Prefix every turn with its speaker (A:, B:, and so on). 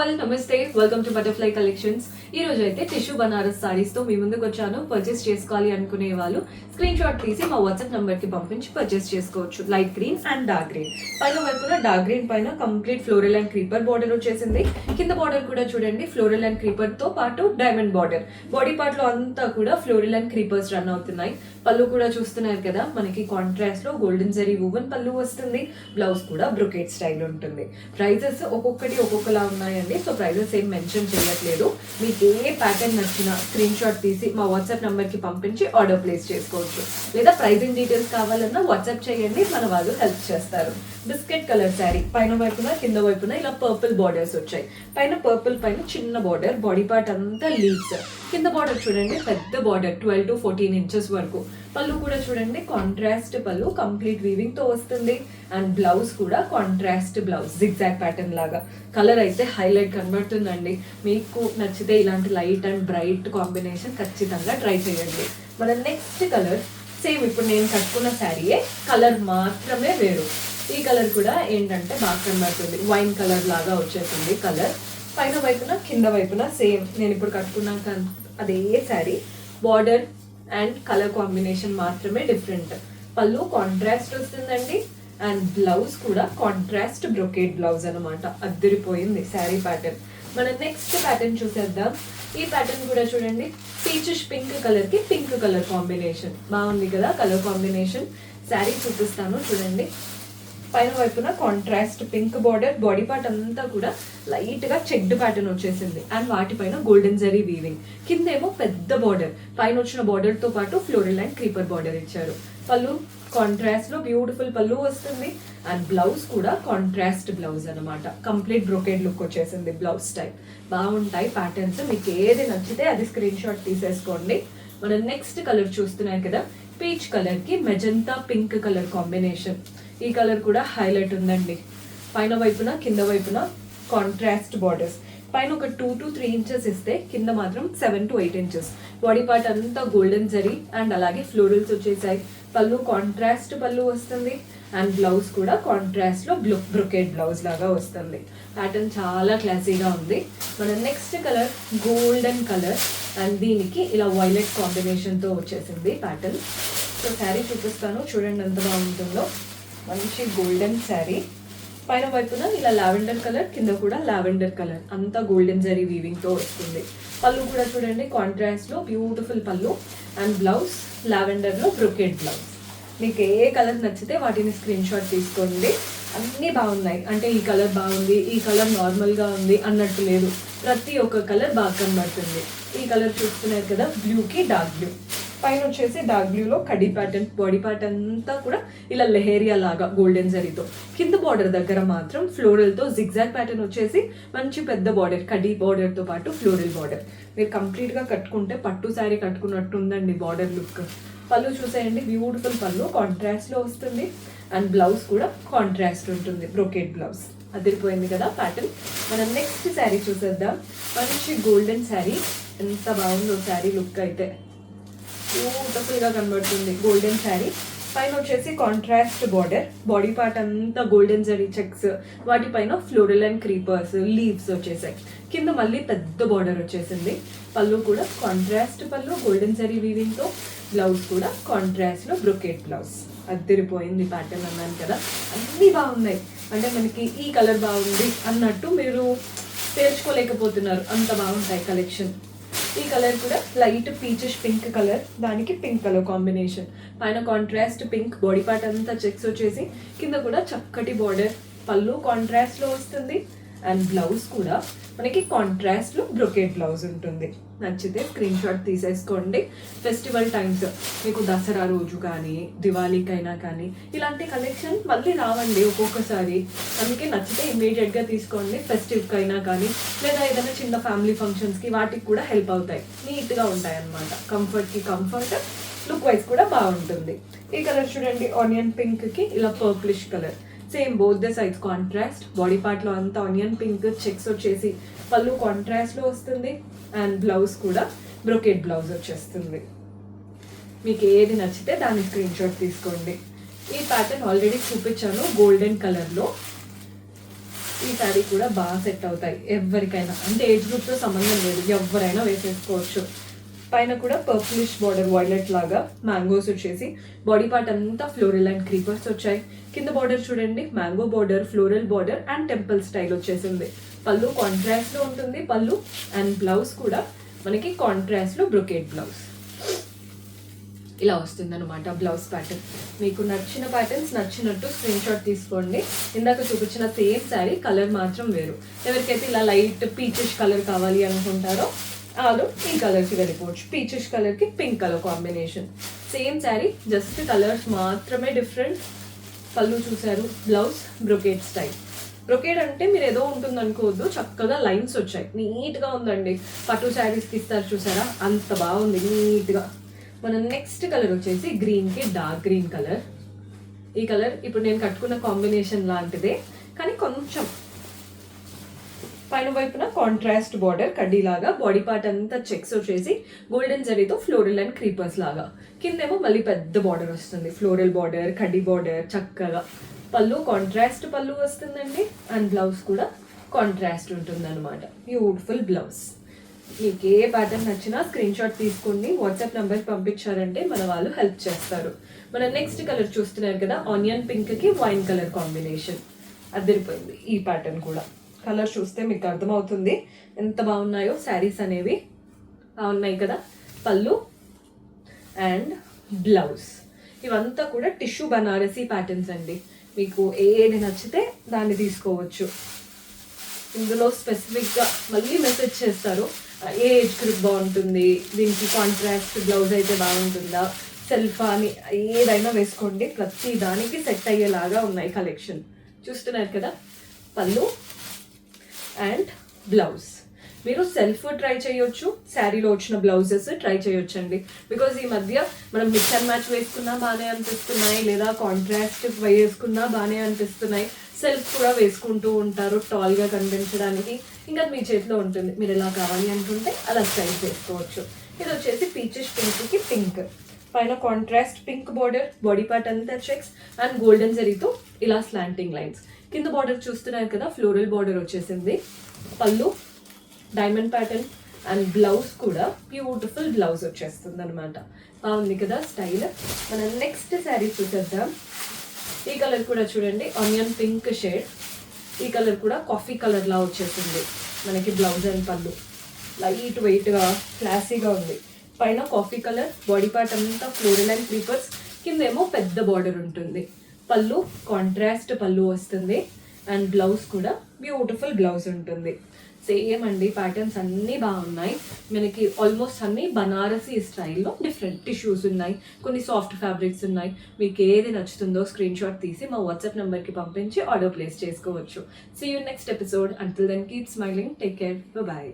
A: All నమస్తే, welcome to butterfly collections. ఈ రోజు అయితే టిష్యూ బనారస్ సారీస్ తో మీ ముందుకు వచ్చాను. పర్చేస్ చేసుకోవాలి అనుకునే వాళ్ళు స్క్రీన్ షాట్ తీసి మా వాట్సాప్ నంబర్ కి పంపించి పర్చేస్ చేసుకోవచ్చు. Light green and dark green, పైన వైపున డార్క్ గ్రీన్ పైన complete floral and creeper border వచ్చేసింది. కింద బార్డర్ కూడా చూడండి ఫ్లోరల్ అండ్ క్రీపర్ తో పాటు డైమండ్ బార్డర్. బాడీ పార్ట్ లో అంతా కూడా ఫ్లోరల్ అండ్ క్రీపర్స్ రన్ అవుతున్నాయి. పళ్ళు కూడా చూస్తున్నారు కదా, మనకి కాంట్రాస్ట్ లో గోల్డెన్ జరీ వువెన్ పళ్ళు వస్తుంది. బ్లౌజ్ కూడా బ్రొకేట్ స్టైల్ ఉంటుంది. ప్రైజెస్ ఒక్కొక్కటి ఒక్కొక్కలా ఉన్నాయండి, సో ప్రైజెస్ ఏం మెన్షన్ చేయట్లేదు. మీకు ఏ ప్యాటర్న్ నచ్చినా స్క్రీన్ షాట్ తీసి మా వాట్సాప్ నంబర్ కి పంపించి ఆర్డర్ ప్లేస్ చేసుకోవచ్చు. లేదా ప్రైజింగ్ డీటెయిల్స్ కావాలన్నా వాట్సాప్ చేయండి, మన వాళ్ళు హెల్ప్ చేస్తారు. బిస్కెట్ కలర్ శారీ, పైన వైపున కింద వైపున ఇలా పర్పుల్ బార్డర్స్ వచ్చాయి. పైన పర్పుల్ పైన చిన్న బార్డర్, బాడీ పార్ట్ అంతా లీవ్స్. కింద బార్డర్ చూడండి పెద్ద బార్డర్ 12 to 14 ఇంచెస్ వరకు. పళ్ళు కూడా చూడండి కాంట్రాస్ట్ పళ్ళు, కంప్లీట్ వీవింగ్ తో వస్తుంది. అండ్ బ్లౌజ్ కూడా కాంట్రాస్ట్ బ్లౌజ్, జిగ్జాగ్ ప్యాటర్న్ లాగా. కలర్ అయితే హైలైట్ కనబడుతుందండి. మీకు నచ్చితే ఇలాంటి లైట్ అండ్ బ్రైట్ కాంబినేషన్ ఖచ్చితంగా ట్రై చేయండి. మన నెక్స్ట్ కలర్ సేమ్ ఇప్పుడు నేను కట్టుకున్న శారీయే, కలర్ మాత్రమే వేరు. ఈ కలర్ కూడా ఏంటంటే బాగా కనబడుతుంది, వైన్ కలర్ లాగా వచ్చేసింది కలర్. పైన వైపున కింద వైపున సేమ్ నేను ఇప్పుడు కట్టుకున్నాక అదే sari, border and colour combination మాత్రమే డిఫరెంట్. పళ్ళు కాంట్రాస్ట్ వస్తుందండి అండ్ బ్లౌజ్ కూడా కాంట్రాస్ట్ బ్రొకేట్ బ్లౌజ్ అనమాట. అద్దరిపోయింది శారీ ప్యాటర్న్. మన నెక్స్ట్ ప్యాటర్న్ చూసేద్దాం. ఈ ప్యాటర్న్ కూడా చూడండి పీచిష్ పింక్ కలర్ కి పింక్ కలర్ కాంబినేషన్ బాగుంది కదా. కలర్ కాంబినేషన్ శారీ చూపిస్తాను చూడండి. పైన వైపున contrast pink border, body part అంతా కూడా లైట్ గా చెక్డ్ ప్యాటర్న్ వచ్చేసింది. అండ్ వాటిపైన గోల్డెన్ జరీ వీవింగ్. కింద ఏమో పెద్ద బార్డర్, పైన వచ్చిన బార్డర్ తో పాటు ఫ్లోరల్ అండ్ క్రీపర్ బార్డర్ ఇచ్చారు. పళ్ళు కాంట్రాస్ట్ లో బ్యూటిఫుల్ పళ్ళు వస్తుంది. అండ్ బ్లౌజ్ కూడా కాంట్రాస్ట్ బ్లౌజ్ అనమాట. కంప్లీట్ బ్రోకెడ్ లుక్ వచ్చేసింది బ్లౌజ్ స్టైల్. బాగుంటాయి ప్యాటర్న్స్, మీకు ఏది నచ్చితే అది స్క్రీన్ షాట్ తీసేసుకోండి. మనం నెక్స్ట్ కలర్ చూస్తున్నాం కదా, పీచ్ కలర్ కి మెజంతా పింక్ కలర్ కాంబినేషన్. ఈ కలర్ కూడా హైలైట్ ఉందండి. పైన వైపున కింద వైపున కాంట్రాస్ట్ బార్డర్స్. పైన ఒక 2 to 3 ఇంచెస్ ఇస్తే కింద మాత్రం 7 to 8 ఇంచెస్. బాడీ పార్ట్ అంతా గోల్డెన్ జరీ అండ్ అలాగే ఫ్లోరల్స్ వచ్చేసాయి. పళ్ళు కాంట్రాస్ట్ పళ్ళు వస్తుంది. అండ్ బ్లౌజ్ కూడా కాంట్రాస్ట్ లో బ్రొకేట్ బ్లౌజ్ లాగా వస్తుంది. ప్యాటర్న్ చాలా క్లాసీగా ఉంది. మన next colour golden colour and దీనికి ఇలా వైలెట్ కాంబినేషన్ తో వచ్చేసింది ప్యాటర్న్. సో శారీ చూపిస్తాను చూడండి ఎంత బాగుంటుందో. మంచి గోల్డెన్ శారీ, పైన వైపున ఇలా లావెండర్ కలర్, కింద కూడా లావెండర్ కలర్, అంతా గోల్డెన్ జరీ వీవింగ్ తో వస్తుంది. పళ్ళు కూడా చూడండి కాంట్రాస్ట్ లో బ్యూటిఫుల్ పళ్ళు. అండ్ బ్లౌజ్ లావెండర్ లో బ్రొకెట్ బ్లౌజ్. మీకు ఏ కలర్ నచ్చితే వాటిని స్క్రీన్ షాట్ తీసుకోండి. అన్నీ బాగున్నాయి, అంటే ఈ కలర్ బాగుంది, ఈ కలర్ నార్మల్ గా ఉంది అన్నట్టు లేదు. ప్రతి ఒక్క కలర్ బాగా కనబడుతుంది. ఈ కలర్ చూస్తున్నారు కదా, బ్లూ కి డార్క్ బ్లూ, పైన వచ్చేసి డార్క్ బ్లూ లో కడీ ప్యాటర్న్. బాడీ పార్ట్ అంతా కూడా ఇలా లెహేరియా లాగా గోల్డెన్ జరీతో. కింద బార్డర్ దగ్గర మాత్రం ఫ్లోరల్ తో జిగ్జాగ్ ప్యాటర్న్ వచ్చేసి మంచి పెద్ద బార్డర్, కడీ బార్డర్ తో పాటు ఫ్లోరల్ బార్డర్. మీరు కంప్లీట్ గా కట్టుకుంటే పట్టు శారీ కట్టుకున్నట్టు ఉందండి బార్డర్ లుక్. పళ్ళు చూసేయండి బ్యూటిఫుల్ పళ్ళు కాంట్రాస్ట్ లో వస్తుంది. అండ్ బ్లౌజ్ కూడా కాంట్రాస్ట్ ఉంటుంది, బ్రోకెట్ బ్లౌజ్. అదిరిపోయింది కదా ప్యాటర్న్. మనం నెక్స్ట్ శారీ చూసేద్దాం. మంచి గోల్డెన్ శారీ, ఎంత బాగుందో శారీ లుక్ అయితే. బ్యూటిఫుల్ గా కనబడుతుంది గోల్డెన్ శారీ. పైన వచ్చేసి కాంట్రాస్ట్ బార్డర్, బాడీ పార్ట్ అంతా గోల్డెన్ జరీ చెక్స్, వాటిపైన ఫ్లోరల్ అండ్ క్రీపర్స్ లీవ్స్ వచ్చేసాయి. కింద మళ్ళీ పెద్ద బార్డర్ వచ్చేసింది. పళ్ళు కూడా కాంట్రాస్ట్ పళ్ళు, గోల్డెన్ జరీ వీవింగ్ తో. బ్లౌజ్ కూడా కాంట్రాస్ట్ లో బ్రొకెట్ బ్లౌజ్. అద్దరిపోయింది ప్యాటర్న్ అన్నాను కదా. అన్నీ బాగున్నాయి, అంటే మనకి ఈ కలర్ బాగుంది అన్నట్టు మీరు తేల్చుకోలేకపోతున్నారు, అంత బాగుంటాయి కలెక్షన్. ఈ కలర్ కూడా లైట్ పీచిష్ పింక్ కలర్, దానికి పింక్ కలర్ కాంబినేషన్. పైన కాంట్రాస్ట్ పింక్, బాడీ పార్ట్ అంతా చెక్స్ వచ్చేసి, కింద కూడా చక్కటి బార్డర్. పళ్ళు కాంట్రాస్ట్ లో వస్తుంది. అండ్ బ్లౌజ్ కూడా మనకి కాంట్రాస్ట్ లో బ్రొకెట్ బ్లౌజ్ ఉంటుంది. నచ్చితే స్క్రీన్ షాట్ తీసేసుకోండి. ఫెస్టివల్ టైమ్స్, మీకు దసరా రోజు కానీ దివాళీకైనా కానీ ఇలాంటి కలెక్షన్ మళ్ళీ రావండి ఒక్కొక్కసారి. అందుకే నచ్చితే ఇమ్మీడియట్ గా తీసుకోండి. ఫెస్టివ్ కైనా కానీ, లేదా ఏదైనా చిన్న ఫ్యామిలీ ఫంక్షన్స్ కి వాటికి కూడా హెల్ప్ అవుతాయి. నీట్ గా ఉంటాయి అన్నమాట. కంఫర్ట్ కి కంఫర్ట్, లుక్ వైజ్ కూడా బాగుంటుంది. ఈ కలర్ చూడండి ఆనియన్ పింక్ కి ఇలా purplish colour. Same both the sides contrast. Body part లో అంతా ఆనియన్ పింక్ చెక్స్ వచ్చేసి, పళ్ళు కాంట్రాస్ట్ లో వస్తుంది. అండ్ బ్లౌజ్ కూడా బ్రొకెట్ బ్లౌజ్ వచ్చేస్తుంది. మీకు ఏది నచ్చితే దాని స్క్రీన్ షాట్ తీసుకోండి. ఈ ప్యాటర్న్ ఆల్రెడీ చూపించాను గోల్డెన్ కలర్ లో. ఈ శారీ కూడా బాగా సెట్ అవుతాయి ఎవరికైనా, అంటే ఏజ్ గ్రూప్తో సంబంధం లేదు, ఎవరైనా వేసేసుకోవచ్చు. పైన కూడా పర్పులిష్ బార్డర్ వైలెట్ లాగా మ్యాంగోస్ వచ్చేసి బాడీ పార్ట్ అంతా ఫ్లోరల్ అండ్ క్రీపర్స్ వచ్చాయి. కింద బార్డర్ చూడండి, mango border, floral border and temple style వచ్చేసింది. పళ్ళు కాంట్రాస్ట్ లో ఉంటుంది పళ్ళు, అండ్ బ్లౌజ్ కూడా మనకి కాంట్రాస్ట్ లో బ్రొకేట్ బ్లౌజ్ ఇలా వస్తుంది అనమాట. బ్లౌజ్ ప్యాటర్న్ మీకు నచ్చిన ప్యాటర్న్స్ నచ్చినట్టు స్క్రీన్ షాట్ తీసుకోండి. ఇందాక చూపించిన సేమ్ శారీ కలర్ మాత్రం వేరు. ఎవరికైతే ఇలా లైట్ పీచిష్ కలర్ కావాలి అనుకుంటారో వాళ్ళు ఈ కలర్కి వెళ్ళిపోవచ్చు. పీచిష్ కలర్కి pink colour combination, same sari just colours మాత్రమే డిఫరెంట్. పళ్ళు చూసారు, బ్లౌజ్ బ్రొకేట్ స్టైల్. బ్రొకేడ్ అంటే మీరు ఏదో ఉంటుంది అనుకోవద్దు, చక్కగా లైన్స్ వచ్చాయి, నీట్గా ఉందండి. పట్టు శారీస్కి ఇస్తారు చూసారా, అంత బాగుంది నీట్గా. మన నెక్స్ట్ కలర్ వచ్చేసి గ్రీన్కి డార్క్ గ్రీన్ కలర్. ఈ కలర్ ఇప్పుడు నేను కట్టుకున్న కాంబినేషన్ లాంటిదే, కానీ కొంచెం పైన వైపున కాంట్రాస్ట్ బార్డర్ కడ్డీలాగా, బాడీ పార్ట్ అంతా చెక్స్ వచ్చేసి గోల్డెన్ జరీతో ఫ్లోరల్ అండ్ క్రీపర్స్ లాగా. కిందేమో మళ్ళీ పెద్ద బార్డర్ వస్తుంది, ఫ్లోరల్ బార్డర్, కడ్డీ బార్డర్ చక్కగా. పళ్ళు కాంట్రాస్ట్ పళ్ళు వస్తుందండి, అండ్ బ్లౌజ్ కూడా కాంట్రాస్ట్ ఉంటుంది అనమాట. Beautiful blouse. మీకు ఏ ప్యాటర్న్ నచ్చినా స్క్రీన్ షాట్ తీసుకోండి, వాట్సాప్ నెంబర్కి పంపించారంటే మన వాళ్ళు హెల్ప్ చేస్తారు. మన నెక్స్ట్ కలర్ చూస్తున్నారు కదా, ఆనియన్ పింక్కి వైన్ కలర్ కాంబినేషన్ అదిరిపోయింది. ఈ ప్యాటర్న్ కూడా కలర్ చూస్తే మీకు అర్థమవుతుంది ఎంత బాగున్నాయో శారీస్ అనేవి. బాగున్నాయి కదా. పళ్ళు అండ్ బ్లౌజ్ ఇవంతా కూడా టిష్యూ బనారసీ ప్యాటర్న్స్ అండి. మీకు ఏది నచ్చితే దాన్ని తీసుకోవచ్చు. ఇందులో స్పెసిఫిక్గా మళ్ళీ మెసేజ్ చేస్తారు ఏ ఏజ్ గ్రూప్ బాగుంటుంది, దీనికి కాంట్రాస్ట్ బ్లౌజ్ అయితే బాగుంటుందా, సెల్ఫ్ అని ఏదైనా వేసుకోండి, ప్రతి దానికి సెట్ అయ్యేలాగా ఉన్నాయి కలెక్షన్. చూస్తున్నారు కదా, పళ్ళు అండ్ బ్లౌజ్. మీరు సెల్ఫ్ ట్రై చేయొచ్చు, శారీలో వచ్చిన బ్లౌజెస్ ట్రై చేయొచ్చండి. బికాజ్ ఈ మధ్య మనం మిక్స్ అండ్ మ్యాచ్ వేసుకున్నా బాగానే అనిపిస్తున్నాయి, లేదా కాంట్రాస్ట్ వేసుకున్నా బాగానే అనిపిస్తున్నాయి. సెల్ఫ్ కూడా వేసుకుంటూ ఉంటారు టాల్గా కనిపించడానికి. ఇంకా మీ చేతిలో ఉంటుంది, మీరు ఎలా కావాలి అనుకుంటే అలా స్టైల్ చేసుకోవచ్చు. ఇది వచ్చేసి పీచెస్ పింక్కి పింక్, పైన contrast pink border, body part అంతా చెక్స్ అండ్ గోల్డెన్ జరీతో ఇలా స్లాంటింగ్ లైన్స్. కింద బార్డర్ చూస్తున్నారు కదా, ఫ్లోరల్ బార్డర్ వచ్చేసింది. పళ్ళు డైమండ్ ప్యాటర్న్ అండ్ బ్లౌజ్ కూడా బ్యూటిఫుల్ బ్లౌజ్ వచ్చేస్తుంది అనమాట. బాగుంది కదా స్టైల్. మనం నెక్స్ట్ శారీ చూసేద్దాం. ఈ కలర్ కూడా చూడండి, ఆనియన్ పింక్ షేడ్. ఈ కలర్ కూడా కాఫీ కలర్ లా వచ్చేసింది మనకి. బ్లౌజ్ అండ్ పళ్ళు లైట్ వెయిట్గా క్లాసీగా ఉంది. పైన కాఫీ కలర్, బాడీ పార్ట్ అంతా ఫ్లోరల్ అండ్ క్రీపర్స్, కిందేమో పెద్ద బార్డర్ ఉంటుంది. పళ్ళు కాంట్రాస్ట్ పళ్ళు వస్తుంది, అండ్ బ్లౌజ్ కూడా బ్యూటిఫుల్ బ్లౌజ్ ఉంటుంది. సేమ్ అండి, ప్యాటర్న్స్ అన్నీ బాగున్నాయి మనకి. ఆల్మోస్ట్ అన్నీ బనారసీ స్టైల్లో డిఫరెంట్ టిష్యూస్ ఉన్నాయి, కొన్ని సాఫ్ట్ ఫ్యాబ్రిక్స్ ఉన్నాయి. మీకు ఏది నచ్చుతుందో స్క్రీన్ షాట్ తీసి మా వాట్సాప్ నెంబర్కి పంపించి ఆర్డర్ ప్లేస్ చేసుకోవచ్చు. See you next episode. Until then keep smiling, take care, bye.